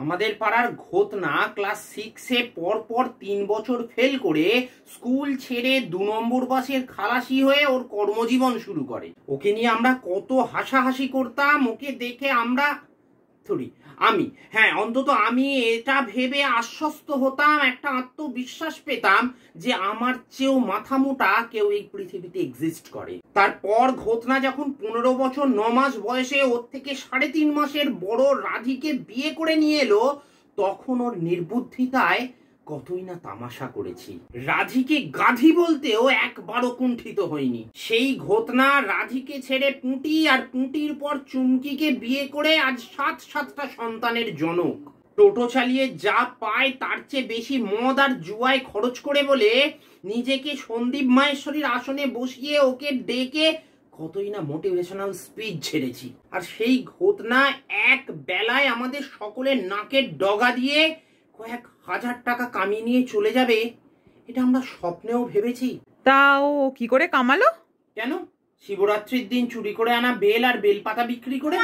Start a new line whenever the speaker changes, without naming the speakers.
আমাদের পাড়ার ঘোতনা ক্লাস 6-এ পর 3 বছর ফেল করে স্কুল ছেড়ে 2 নম্বর বাসের খালাসি হয়ে ওর কর্মজীবন শুরু করে। ওকে নিয়ে আমরা কত হাসাহাসি করতাম। ওকে দেখে অন্তত আমি এটা ভেবে আশ্বস্ত হতাম, একটা আত্মবিশ্বাস পেতাম যে আমার চেয়েও মাথা মোটা কেউ এই পৃথিবীতে এক্সিস্ট করে। তারপর ঘোতনা যখন 15 বছর 9 মাস বয়সে ওর থেকে 3.5 মাসের বড় রাধিকে বিয়ে করে নিয়ে এলো, তখন ওর নির্বুদ্ধিতায় কতই না তামাশা করেছি। রাধিকে গাধি বলতেও একবারও কুণ্ঠিত হয়নি। সেই ঘোতনা রাধিকে ছেড়ে পুঁটি আর পুঁটির পর চুমকিকে বিয়ে করে আজ 7টা সন্তানের জনক। টোটো চালিয়ে যা পায় তার চেয়ে বেশি মদ আর জুয়ায় খরচ করে বলে নিজেকে সন্দীপ মাহেশ্বরীর আসনে বসিয়ে ওকে ডেকে কতই না মোটিভেশনাল স্পিচ ছেড়েছি। আর সেই ঘোতনা এক বেলায় আমাদের সকলের নাকের ডগা দিয়ে কয়েক হাজার টাকা কামিয়ে নিয়ে চলে যাবে, এটা আমরা স্বপ্নেও ভেবেছি।
তাও কি করে কামালো?
কেন? শিবরাত্রির দিন চুরি করে আনা বেল আর বেলপাতা বিক্রি করে।